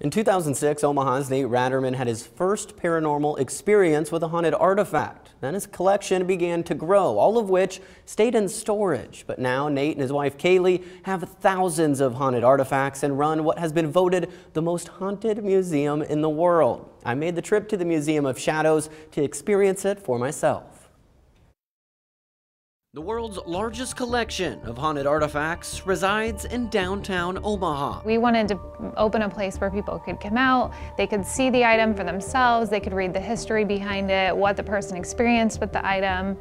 In 2006, Omaha's Nate Raterman had his first paranormal experience with a haunted artifact. Then his collection began to grow, all of which stayed in storage. But now Nate and his wife Kaylee have thousands of haunted artifacts and run what has been voted the most haunted museum in the world. I made the trip to the Museum of Shadows to experience it for myself. The world's largest collection of haunted artifacts resides in downtown Omaha. We wanted to open a place where people could come out, they could see the item for themselves, they could read the history behind it, what the person experienced with the item,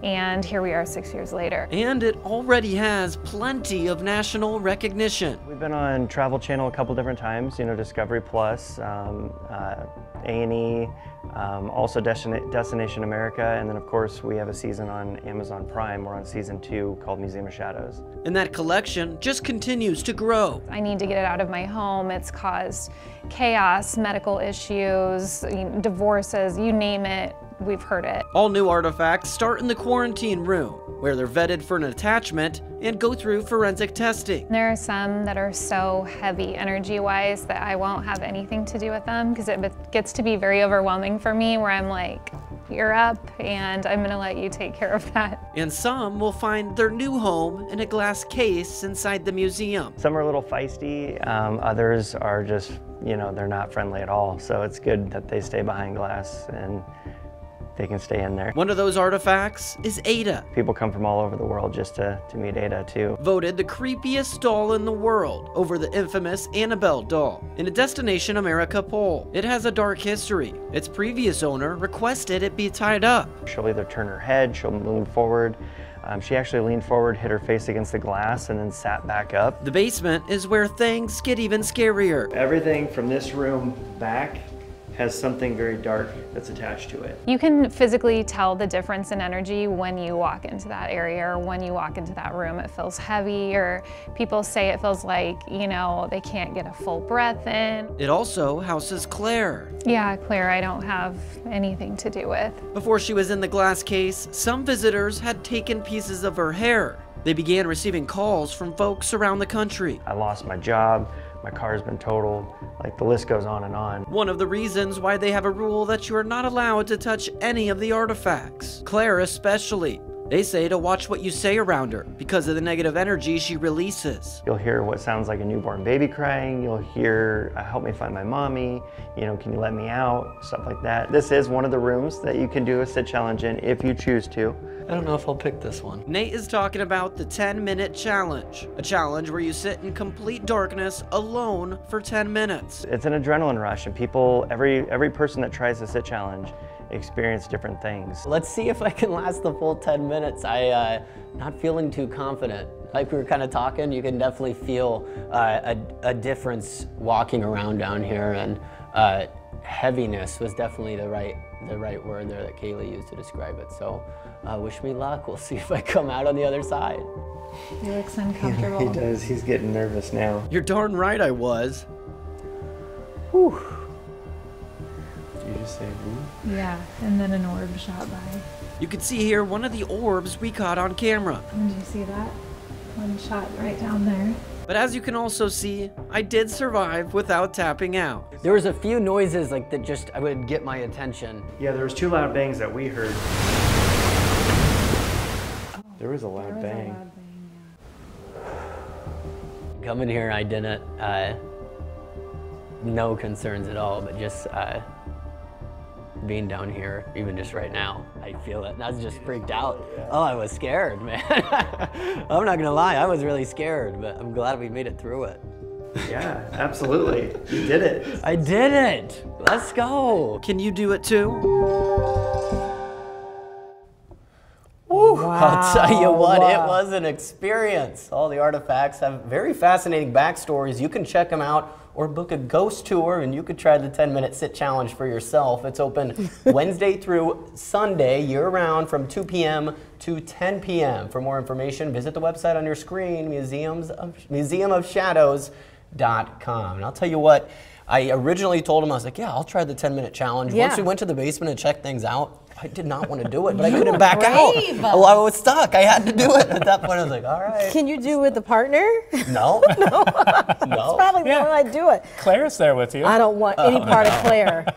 and here we are 6 years later. And it already has plenty of national recognition. We've been on Travel Channel a couple different times, Discovery Plus, A&E, also Destination America, and then of course we have a season on Amazon Prime. We're on season 2 called Museum of Shadows. And that collection just continues to grow. I need to get it out of my home. It's caused chaos, medical issues, divorces, you name it, we've heard it. All new artifacts start in the quarantine room, where they're vetted for an attachment and go through forensic testing. There are some that are so heavy energy-wise that I won't have anything to do with them because it gets to be very overwhelming for me where I'm like, you're up and I'm gonna let you take care of that. And some will find their new home in a glass case inside the museum. Some are a little feisty, others are just, they're not friendly at all. So it's good that they stay behind glass and they can stay in there. One of those artifacts is Ada. People come from all over the world just to meet Ada too. Voted the creepiest doll in the world over the infamous Annabelle doll in a Destination America poll. It has a dark history. Its previous owner requested it be tied up. She'll either turn her head, she'll lean forward. She actually leaned forward, hit her face against the glass, and then sat back up. The basement is where things get even scarier. Everything from this room back has something very dark that's attached to it. You can physically tell the difference in energy when you walk into that area or when you walk into that room. It feels heavy, or people say it feels like, they can't get a full breath in. It also houses Claire. Yeah, Claire, I don't have anything to do with. Before she was in the glass case, some visitors had taken pieces of her hair. They began receiving calls from folks around the country. I lost my job. My car's been totaled, the list goes on and on. One of the reasons why they have a rule that you are not allowed to touch any of the artifacts. Claire especially. They say to watch what you say around her because of the negative energy she releases. You'll hear what sounds like a newborn baby crying. You'll hear, help me find my mommy. Can you let me out? Stuff like that. This is one of the rooms that you can do a sit challenge in if you choose to. I don't know if I'll pick this one. Nate is talking about the 10-minute challenge. A challenge where you sit in complete darkness alone for 10 minutes. It's an adrenaline rush, and people, every person that tries the sit challenge experience different things. Let's see if I can last the full 10 minutes. Not feeling too confident. Like we were kind of talking, you can definitely feel a difference walking around down here, and heaviness was definitely the right word there that Kaylee used to describe it. So wish me luck. We'll see if I come out on the other side. He looks uncomfortable. He does. He's getting nervous now. You're darn right I was. Whew. Did you just say whoo? Yeah, and then an orb shot by. You can see here one of the orbs we caught on camera. Did you see that? One shot right down there. But as you can also see, I did survive without tapping out. There was a few noises that just would get my attention. Yeah, there was 2 loud bangs that we heard. There was a loud bang. Coming here, I didn't, no concerns at all, but just being down here, even just right now, I feel it. I was just freaked out. Oh, I was scared, man. I'm not gonna lie, I was really scared, but I'm glad we made it through it. Yeah, absolutely. You did it. I did it. Let's go. Can you do it too? Wow. I'll tell you what, it was an experience. All the artifacts have very fascinating backstories. You can check them out or book a ghost tour, and you could try the 10-minute sit challenge for yourself. It's open Wednesday through Sunday, year-round, from 2 p.m. to 10 p.m. For more information, visit the website on your screen, Museum of Shadows. And I'll tell you what, I originally told him, I was like, yeah, I'll try the 10-minute challenge. Yeah. Once we went to the basement and checked things out, I did not want to do it, but I couldn't back out. Well, I was stuck. I had to do it. At that point, I was like, all right. Can you do it with a partner? No. No. Probably the one I'd do it. Claire's there with you. I don't want any part of Claire.